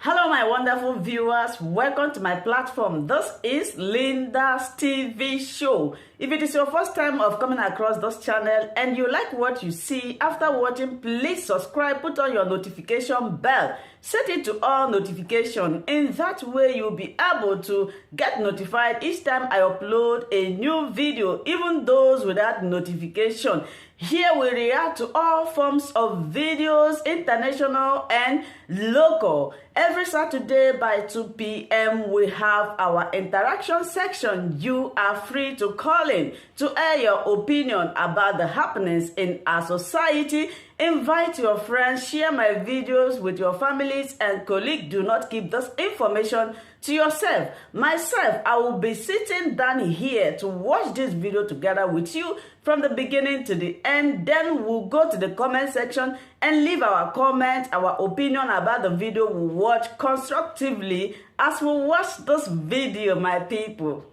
Hello my wonderful viewers, welcome to my platform. This is Linda's TV show. If it is your first time of coming across this channel and you like what you see after watching, please subscribe, put on your notification bell, set it to all notification. In that way you'll be able to get notified each time I upload a new video, even those without notification. Here we react to all forms of videos, international and local. Every Saturday by 2 p.m. we have our interaction section. You are free to call in to air your opinion about the happenings in our society. Invite your friends, share my videos with your families and colleagues. Do not keep this information to yourself. Myself, I will be sitting down here to watch this video together with you from the beginning to the end. Then we'll go to the comment section and leave our comment, our opinion about the video we watch constructively as we watch this video, my people.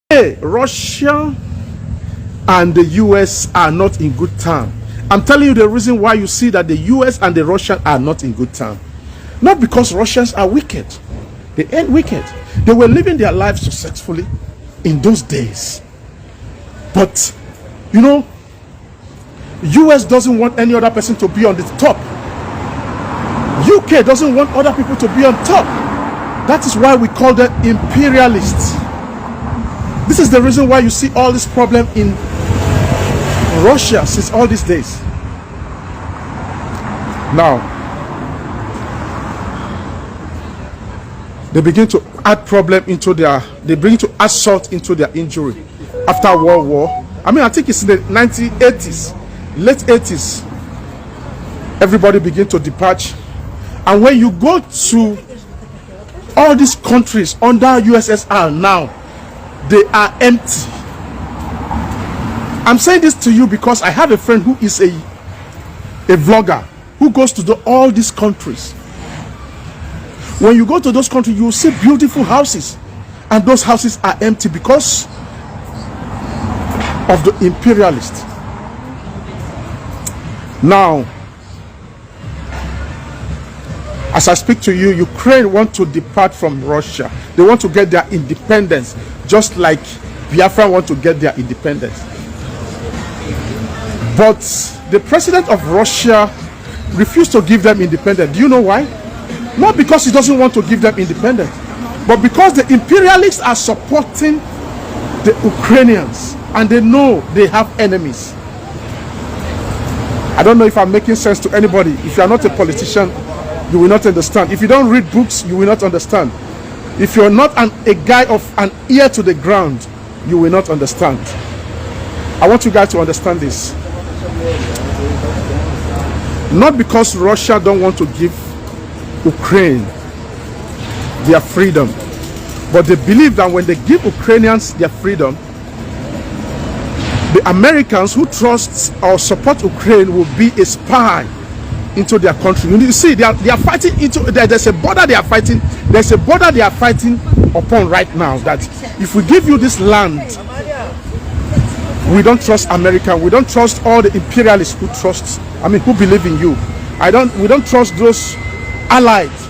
Hey, Russia and the US are not in good time. I'm telling you the reason why you see that the US and the Russians are not in good time. Not because Russians are wicked. They ain't wicked. They were living their lives successfully in those days. But, you know, US doesn't want any other person to be on the top. UK doesn't want other people to be on top. That is why we call them imperialists. This is the reason why you see all this problem in Russia since all these days. Now, they begin to add problem into their, they begin to add salt into their injury after World War. I mean, I think it's in the 1980s, late 80s. Everybody begin to depart. And when you go to all these countries under USSR now, they are empty. I'm saying this to you because I have a friend who is a vlogger who goes to all these countries. When you go to those countries, you will see beautiful houses, and those houses are empty because of the imperialists. Now, as I speak to you, Ukraine want to depart from Russia. They want to get their independence, just like Biafra want to get their independence. But the president of Russia refused to give them independence. Do you know why? Not because he doesn't want to give them independence, but because the imperialists are supporting the Ukrainians and they know they have enemies. I don't know if I'm making sense to anybody. If you are not a politician, you will not understand. If you don't read books, you will not understand. If you're not a guy of an ear to the ground, you will not understand. I want you guys to understand this. Not because Russia don't want to give Ukraine their freedom, but they believe that when they give Ukrainians their freedom, the Americans who trust or support Ukraine will be a spy into their country. You see, they are fighting into, there's a border they are fighting. There's a border they are fighting upon right now. That if we give you this land, we don't trust America. We don't trust all the imperialists who trust. I mean, who believe in you. We don't trust those allies,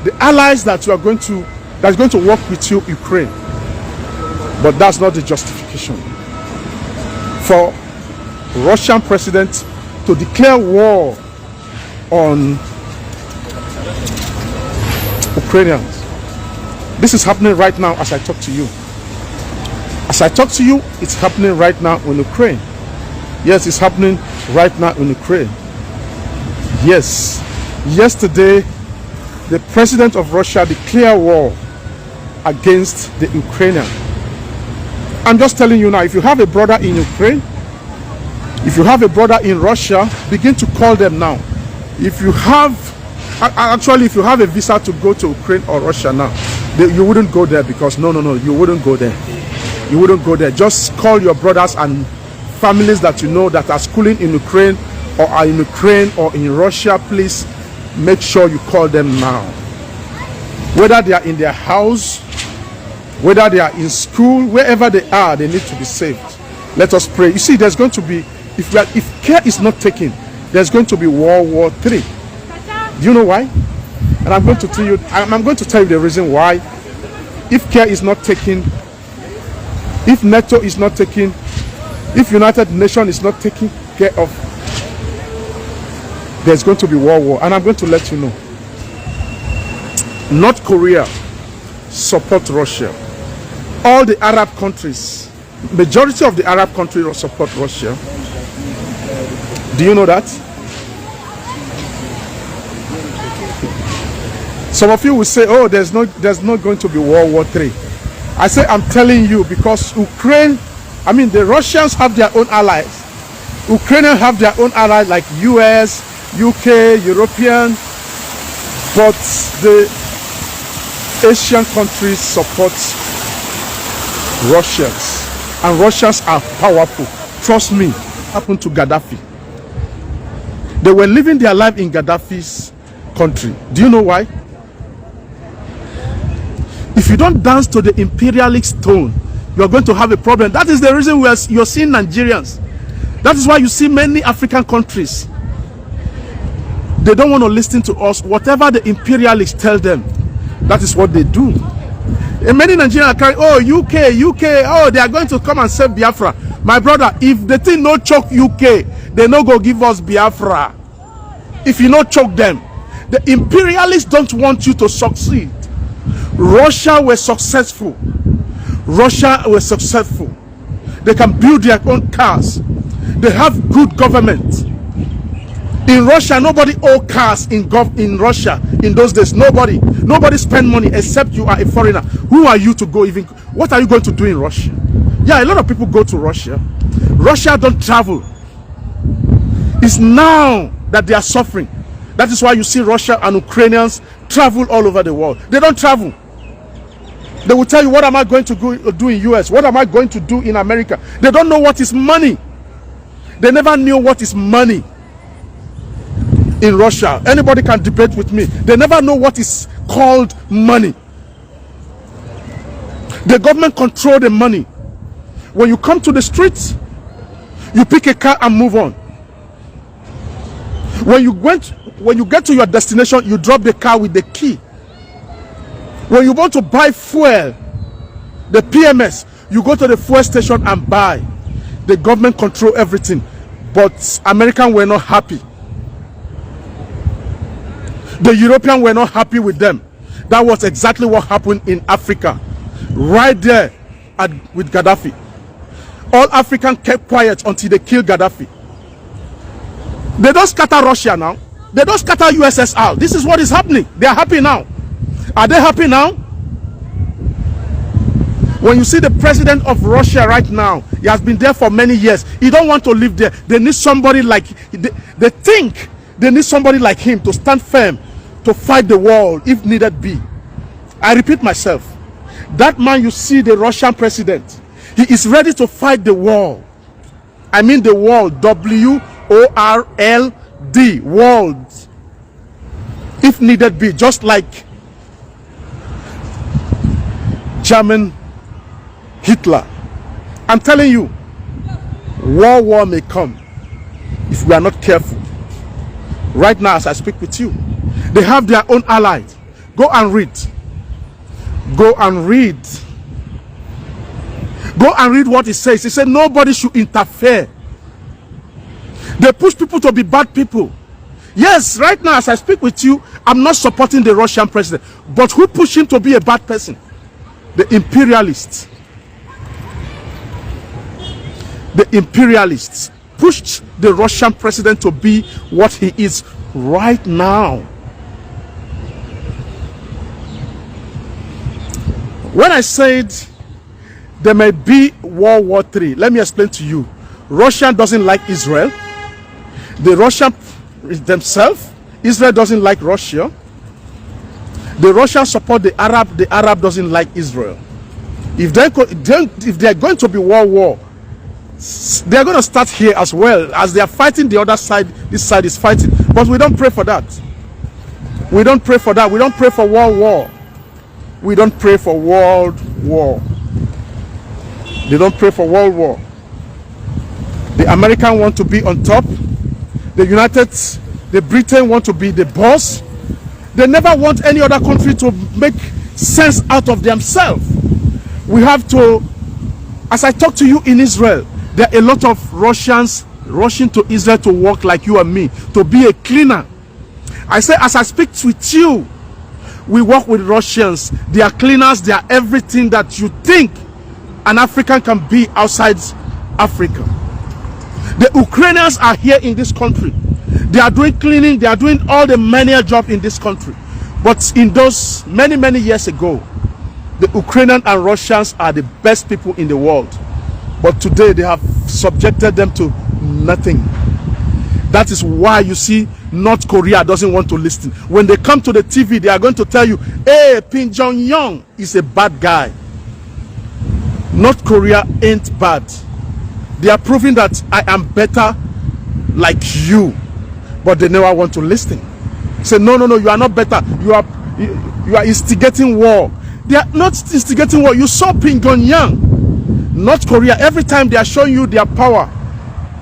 the allies that you are going to, that's going to work with you, Ukraine. But that's not the justification for Russian president to declare war on Ukrainians. This is happening right now as I talk to you. As I talk to you, it's happening right now in Ukraine. Yes, it's happening right now in Ukraine. Yes, yesterday the president of Russia declared war against the Ukrainians. I'm just telling you now, if you have a brother in Ukraine, if you have a brother in Russia, begin to call them now. If you have, actually, if you have a visa to go to Ukraine or Russia now, you wouldn't go there because no, you wouldn't go there. You wouldn't go there. Just call your brothers and families that you know that are schooling in Ukraine or are in Ukraine or in Russia. Please make sure you call them now. Whether they are in their house, whether they are in school, wherever they are, they need to be saved. Let us pray. You see, there's going to be, if care is not taken, there's going to be World War III. Do you know why? And I'm going to tell you, I'm going to tell you the reason why. If care is not taken, if NATO is not taken, if United Nations is not taking care of, there's going to be world war. And I'm going to let you know. North Korea support Russia. All the Arab countries, majority of the Arab countries support Russia. Do you know that? Some of you will say, oh, there's not going to be World War III. I say, I'm telling you, because Ukraine, I mean, the Russians have their own allies. Ukrainians have their own allies like US, UK, European, but the Asian countries support Russians, and Russians are powerful. Trust me, happened to Gaddafi. They were living their life in Gaddafi's country. Do you know why? If you don't dance to the imperialist tone, you're going to have a problem. That is the reason you're seeing Nigerians. That is why you see many African countries. They don't want to listen to us. Whatever the imperialists tell them, that is what they do. And many Nigerians are carrying, oh, UK, oh, they are going to come and save Biafra. My brother, if the thing no choke UK, they no go give us Biafra. If you no choke them, the imperialists don't want you to succeed. Russia were successful. Russia were successful. They can build their own cars. They have good government. In Russia, nobody owned cars in Russia in those days. Nobody spend money except you are a foreigner. Who are you to go even? What are you going to do in Russia? Yeah, a lot of people go to Russia. Russia don't travel. It's now that they are suffering. That is why you see Russia and Ukrainians travel all over the world. They don't travel. They will tell you, what am I going to do in US? What am I going to do in America? They don't know what is money. They never knew what is money in Russia. Anybody can debate with me. They never know what is called money. The government control the money. When you come to the streets, you pick a car and move on. When you get to your destination, you drop the car with the key. When you want to buy fuel, the PMS, you go to the fuel station and buy. The government control everything. But Americans were not happy. The Europeans were not happy with them. That was exactly what happened in Africa. Right there with Gaddafi. All Africans kept quiet until they killed Gaddafi. They don't scatter Russia now. They don't scatter USSR. This is what is happening. They are happy now. Are they happy now? When you see the president of Russia right now, he has been there for many years. He don't want to live there. They need somebody like, they think they need somebody like him to stand firm, to fight the world if needed be. I repeat myself. That man you see, the Russian president, he is ready to fight the world. I mean the world, WORLD, world. If needed be, just like German Hitler. I'm telling you, war may come if we are not careful. Right now, as I speak with you, they have their own allies. Go and read. Go and read. Go and read what it says. It said nobody should interfere. They push people to be bad people. Yes, right now, as I speak with you, I'm not supporting the Russian president. But who pushed him to be a bad person? The imperialists. The imperialists pushed the Russian president to be what he is right now. When I said there may be World War III, let me explain to you. Russia doesn't like Israel. The Russians themselves, Israel doesn't like Russia. The Russians support the Arab doesn't like Israel. If they're going to be world war, they're going to start here as well. As they are fighting the other side, this side is fighting. But we don't pray for that. We don't pray for that. We don't pray for world war. We don't pray for world war. They don't pray for world war. The Americans want to be on top. The Britain want to be the boss. They never want any other country to make sense out of themselves. We have to, as I talk to you in Israel, there are a lot of Russians rushing to Israel to work like you and me, to be a cleaner. I say, as I speak with you, we work with Russians. They are cleaners. They are everything that you think an African can be outside Africa. The Ukrainians are here in this country. They are doing cleaning. They are doing all the manual job in this country. But in those many years ago, the Ukrainians and Russians are the best people in the world. But today they have subjected them to nothing. That is why you see North Korea doesn't want to listen. When they come to the TV, they are going to tell you, hey, Kim Jong-un is a bad guy. North Korea ain't bad. They are proving that I am better like you. But they never want to listen. Say, no, you are not better. You are instigating war. They are not instigating war. You saw Kim Jong-un. North Korea, every time they are showing you their power,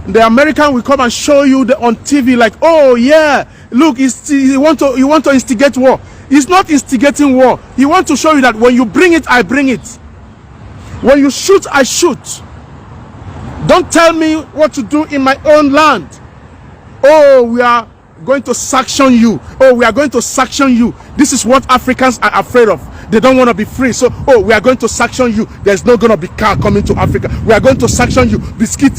the American will come and show you on TV like, oh yeah, look, you want to instigate war. He's not instigating war. He wants to show you that when you bring it, I bring it. When you shoot, I shoot. Don't tell me what to do in my own land. Oh, we are going to sanction you. Oh, we are going to sanction you. This is what Africans are afraid of. They don't want to be free. So, oh, we are going to sanction you. There's not going to be car coming to Africa. We are going to sanction you. Biscuit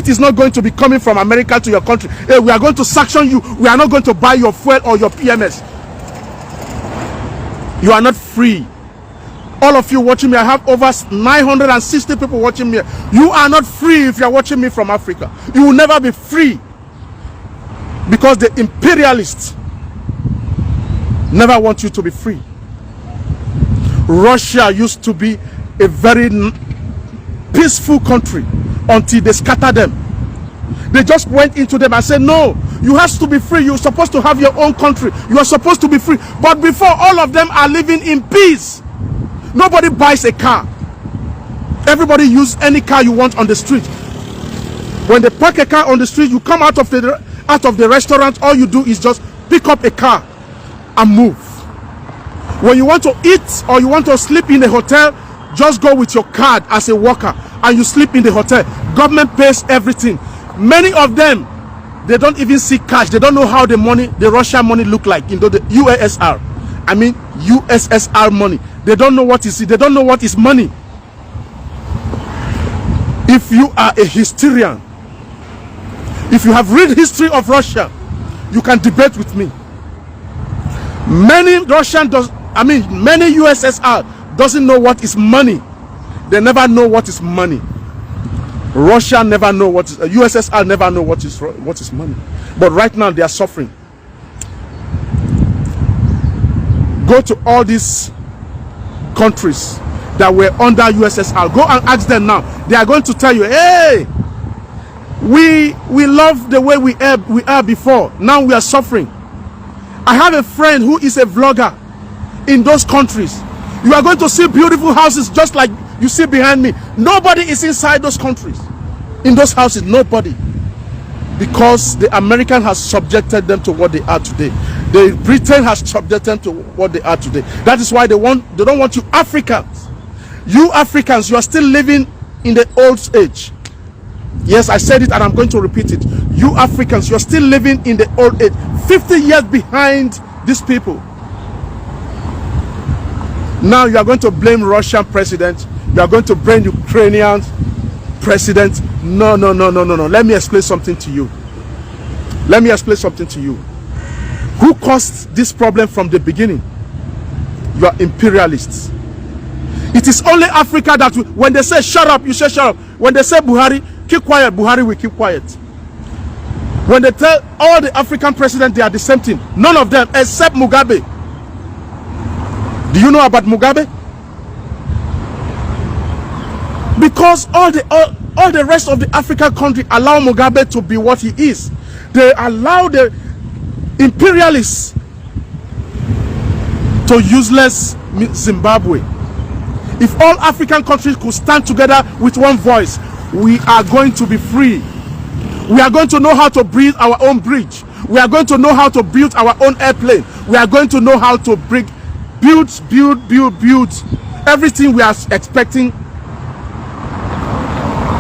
is not going to be coming from America to your country. Hey, we are going to sanction you. We are not going to buy your fuel or your PMS. You are not free. All of you watching me, I have over 960 people watching me. You are not free if you are watching me from Africa. You will never be free. Because the imperialists never want you to be free. Russia used to be a very peaceful country until they scattered them. They just went into them and said, no, you have to be free. You're supposed to have your own country. You are supposed to be free. But before, all of them are living in peace. Nobody buys a car. Everybody use any car you want on the street. When they park a car on the street, you come out of the restaurant, all you do is just pick up a car and move. When you want to eat or you want to sleep in a hotel, just go with your card as a worker and you sleep in the hotel. Government pays everything. Many of them, they don't even see cash. They don't know how the Russian money look like in the USSR. I mean USSR money. They don't know what is it. They don't know what is money. If you are a historian, if you have read history of Russia, you can debate with me. Many many USSR doesn't know what is money. They never know what is money. Russia never know what is USSR never know what is money. But right now they are suffering. Go to all these countries that were under USSR. Go and ask them now. They are going to tell you, hey, we love the way we are before. Now we are suffering. I have a friend who is a vlogger in those countries. You are going to see beautiful houses just like you see behind me. Nobody is inside those countries. In those houses, nobody. Because the American has subjected them to what they are today. The Britain has subjected them to what they are today. That is why they don't want you Africans. You Africans, you are still living in the old age. Yes, I said it and I'm going to repeat it. You Africans, you are still living in the old age. 50 years behind these people. Now you are going to blame Russian president. You are going to blame Ukrainian president. No. Let me explain something to you. Who caused this problem from the beginning? You are imperialists. It is only Africa that when they say shut up, you say shut up. When they say Buhari, keep quiet, Buhari will keep quiet. When they tell all the African presidents they are the same thing, none of them except Mugabe. Do you know about Mugabe? Because all the rest of the African country allow Mugabe to be what he is. They allow the imperialists to useless Zimbabwe. If all African countries could stand together with one voice, we are going to be free. We are going to know how to build our own bridge. We are going to know how to build our own airplane. We are going to know how to build everything we are expecting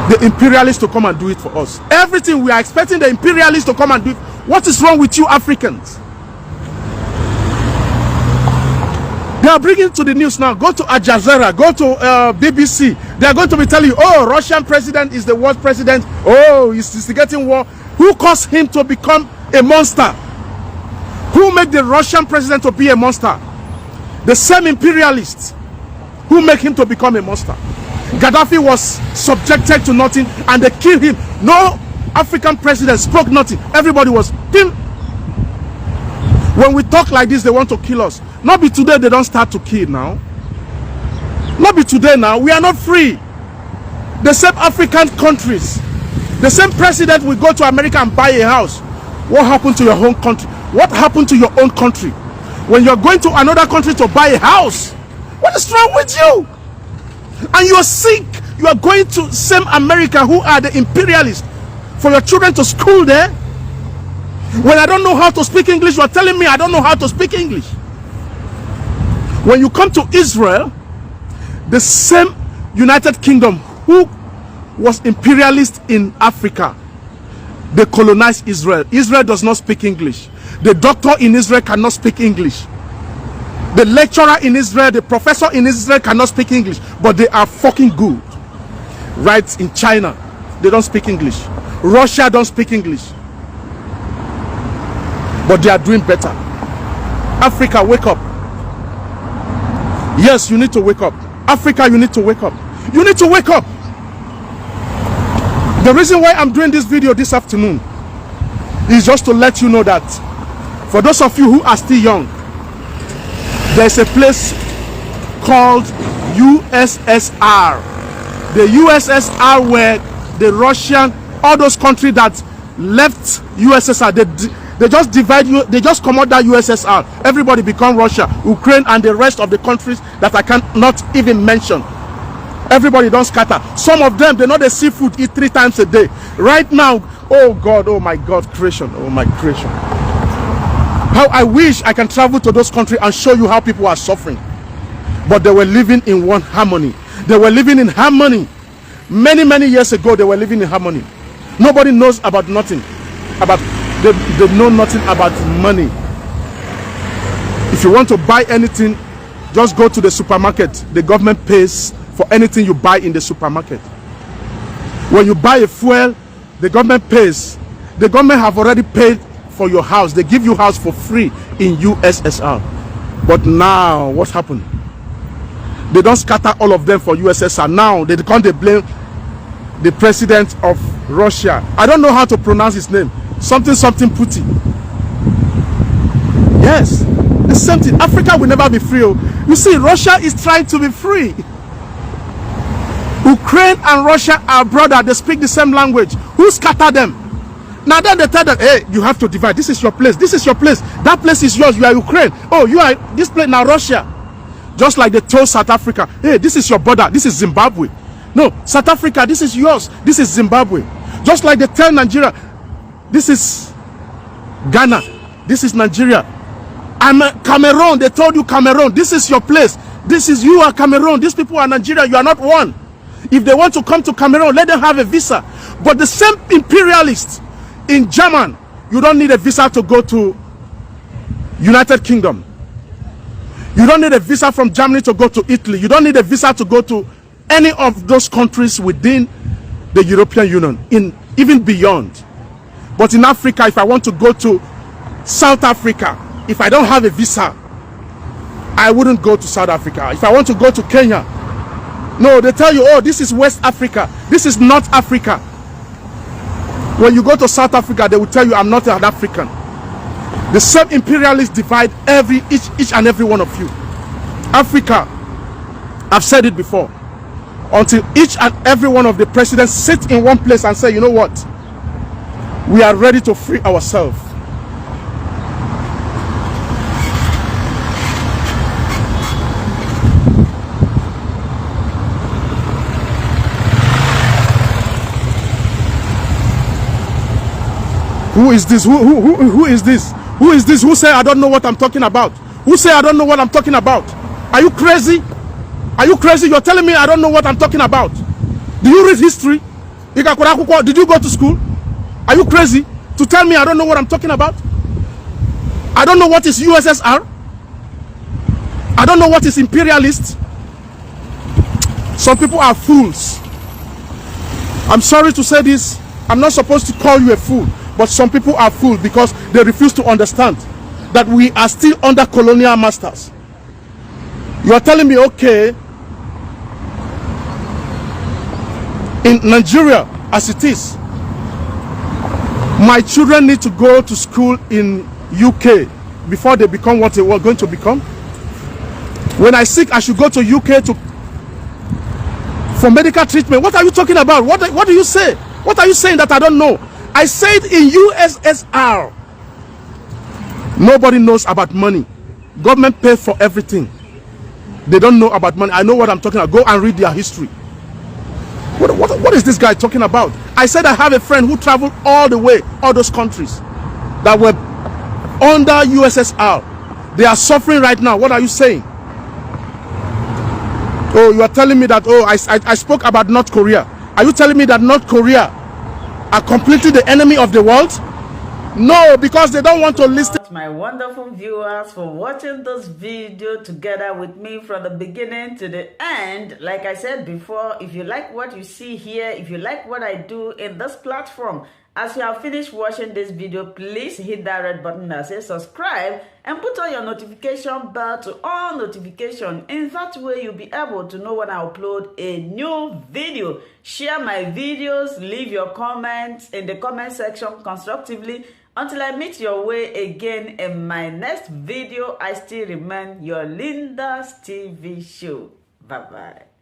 the imperialists to come and do it for us. Everything we are expecting the imperialists to come and do it. What is wrong with you Africans? They are bringing to the news now. Go to Al Jazeera, go to BBC. They are going to be telling you, oh, Russian president is the worst president. Oh, he's instigating war. Who caused him to become a monster? Who made the Russian president to be a monster? The same imperialists who make him to become a monster. Gaddafi was subjected to nothing and they killed him. No African president spoke nothing. Everybody was pim. When we talk like this, they want to kill us. Not be today they don't start to kill now. Not be today now. We are not free. The same African countries, the same president will go to America and buy a house. What happened to your own country? What happened to your own country? When you're going to another country to buy a house, what is wrong with you? And you are sick. You are going to same America who are the imperialists for your children to school there. When I don't know how to speak English, you are telling me I don't know how to speak English. When you come to Israel, the same United Kingdom who was imperialist in Africa, they colonized Israel. Israel does not speak English. The doctor in Israel cannot speak English. The lecturer in Israel, the professor in Israel cannot speak English, but they are fucking good. Right in China, they don't speak English. Russia don't speak English, but they are doing better. Africa, wake up. Yes, you need to wake up. Africa, you need to wake up. You need to wake up. The reason why I'm doing this video this afternoon is just to let you know that for those of you who are still young, there's a place called USSR. The USSR where the Russian, all those countries that left USSR, they just divide you, they just come out that USSR. Everybody become Russia, Ukraine, and the rest of the countries that I cannot even mention. Everybody don't scatter. Some of them, they know the seafood eat 3 times a day. Right now, oh God, oh my God, creation, oh my creation. How I wish I can travel to those countries and show you how people are suffering. But they were living in one harmony. They were living in harmony. Many years ago, they were living in harmony. Nobody knows about nothing. They know nothing about money. If you want to buy anything, just go to the supermarket. The government pays for anything you buy in the supermarket. When you buy a fuel, the government pays. The government have already paid for your house. They give you house for free in USSR. But now, what happened? They don't scatter all of them for USSR. Now, they blame the president of Russia. I don't know how to pronounce his name. Something Putin. Yes, the same thing. Africa will never be free. You see, Russia is trying to be free. Ukraine and Russia are brothers. They speak the same language. Who scatter them? Now then they tell them, hey, you have to divide. This is your place. This is your place. That place is yours. You are Ukraine. Oh, you are this place now, Russia. Just like they told South Africa, hey, this is your border. This is Zimbabwe. No, South Africa, this is yours. This is Zimbabwe. Just like they tell Nigeria, this is Ghana. This is Nigeria. I'm Cameroon. They told you Cameroon. This is your place. This is, you are Cameroon. These people are Nigeria. You are not one. If they want to come to Cameroon, let them have a visa. But the same imperialists in German, you don't need a visa to go to United Kingdom. You don't need a visa from Germany to go to Italy. You don't need a visa to go to any of those countries within the European Union, even beyond. But in Africa, if I want to go to South Africa, if I don't have a visa, I wouldn't go to South Africa. If I want to go to Kenya, no, they tell you, oh, this is West Africa. This is North Africa. When you go to South Africa, they will tell you, I'm not an African. The same imperialists divide each and every one of you. Africa, I've said it before, until each and every one of the presidents sit in one place and say, you know what? We are ready to free ourselves. Who is this? Who is this? Who is this? Who say I don't know what I'm talking about? Who say I don't know what I'm talking about? Are you crazy? Are you crazy? You're telling me I don't know what I'm talking about. Do you read history? Did you go to school? Are you crazy to tell me I don't know what I'm talking about? I don't know what is USSR. I don't know what is imperialist. Some people are fools. I'm sorry to say this. I'm not supposed to call you a fool, but some people are fools because they refuse to understand that we are still under colonial masters. You are telling me, okay, in Nigeria as it is, my children need to go to school in UK before they become what they were going to become. When I sick, I should go to UK for medical treatment. What are you talking about? What do you say? What are you saying that I don't know? I said in USSR, nobody knows about money. Government pays for everything. They don't know about money. I know what I'm talking about. Go and read their history. What is this guy talking about? I said I have a friend who traveled all the way, all those countries that were under USSR. They are suffering right now. What are you saying? Oh, you are telling me that, oh, I spoke about North Korea. Are you telling me that North Korea are completely the enemy of the world? No, because they don't want to listen. My wonderful viewers, for watching this video together with me from the beginning to the end. Like I said before, if you like what you see here, if you like what I do in this platform, as you have finished watching this video, please hit that red button that says subscribe and put on your notification bell to all notification. In that way, you'll be able to know when I upload a new video. Share my videos, leave your comments in the comment section constructively. Until I meet your way again in my next video, I still remain your Linda's TV show. Bye-bye.